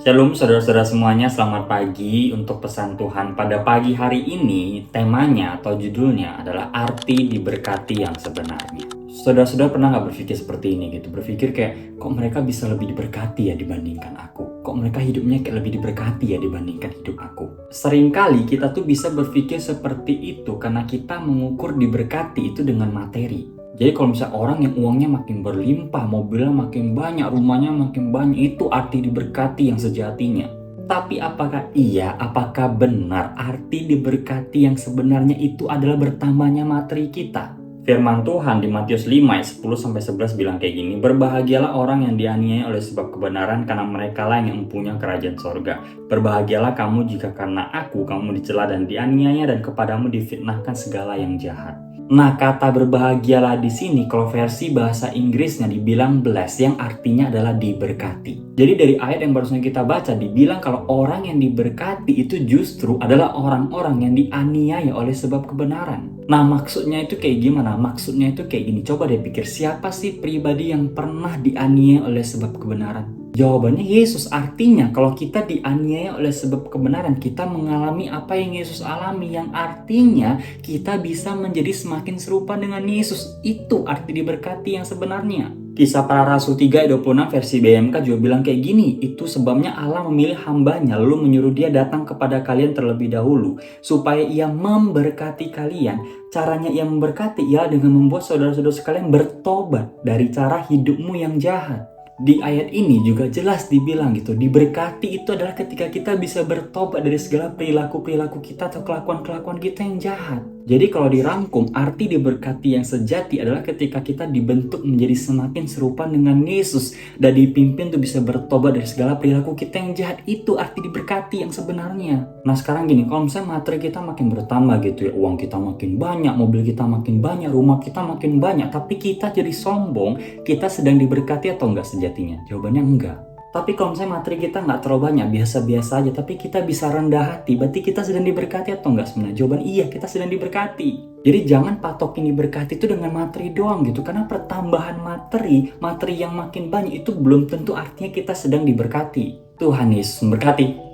Shalom saudara-saudara semuanya, selamat pagi. Untuk pesan Tuhan pada pagi hari ini, temanya atau judulnya adalah arti diberkati yang sebenarnya. Saudara-saudara pernah nggak berpikir seperti ini gitu? Berpikir kayak, kok mereka bisa lebih diberkati ya dibandingkan aku? Kok mereka hidupnya kayak lebih diberkati ya dibandingkan hidup aku? Seringkali kita tuh bisa berpikir seperti itu karena kita mengukur diberkati itu dengan materi. Jadi kalau misalnya orang yang uangnya makin berlimpah, mobilnya makin banyak, rumahnya makin banyak, itu arti diberkati yang sejatinya. Tapi apakah benar arti diberkati yang sebenarnya itu adalah bertambahnya materi kita? Firman Tuhan di Matius 5 ayat 10-11 bilang kayak gini, berbahagialah orang yang dianiaya oleh sebab kebenaran karena merekalah yang mempunyai kerajaan sorga. Berbahagialah kamu jika karena aku kamu dicela dan dianiaya dan kepadamu difitnahkan segala yang jahat. Nah, kata berbahagialah di sini kalau versi bahasa Inggrisnya dibilang blessed yang artinya adalah diberkati. Jadi dari ayat yang barusan kita baca dibilang kalau orang yang diberkati itu justru adalah orang-orang yang dianiaya oleh sebab kebenaran. Nah, maksudnya itu kayak gimana? Maksudnya itu kayak gini. Coba deh pikir, siapa sih pribadi yang pernah dianiaya oleh sebab kebenaran? Jawabannya Yesus. Artinya kalau kita dianiaya oleh sebab kebenaran, kita mengalami apa yang Yesus alami, yang artinya kita bisa menjadi semakin serupa dengan Yesus. Itu arti diberkati yang sebenarnya. Kisah Para Rasul 3 ayat 26 versi BMK juga bilang kayak gini, itu sebabnya Allah memilih hambanya lalu menyuruh dia datang kepada kalian terlebih dahulu supaya ia memberkati kalian. Caranya ia memberkati ialah dengan membuat saudara-saudara sekalian bertobat dari cara hidupmu yang jahat. Di ayat ini juga jelas dibilang gitu, diberkati itu adalah ketika kita bisa bertobat dari segala perilaku-perilaku kita atau kelakuan-kelakuan kita yang jahat. Jadi kalau dirangkum, arti diberkati yang sejati adalah ketika kita dibentuk menjadi semakin serupa dengan Yesus dan dipimpin untuk bisa bertobat dari segala perilaku kita yang jahat. Itu arti diberkati yang sebenarnya. Nah sekarang gini, kalau misalnya materi kita makin bertambah gitu ya, uang kita makin banyak, mobil kita makin banyak, rumah kita makin banyak, tapi kita jadi sombong, kita sedang diberkati atau enggak sejatinya? Jawabannya enggak. Tapi kalau misalnya materi kita nggak terlalu banyak, biasa-biasa aja, tapi kita bisa rendah hati, berarti kita sedang diberkati atau enggak sebenarnya? Jawaban iya, kita sedang diberkati. Jadi jangan patokin diberkati itu dengan materi doang gitu, karena pertambahan materi yang makin banyak itu belum tentu artinya kita sedang diberkati. Tuhan Yesus memberkati.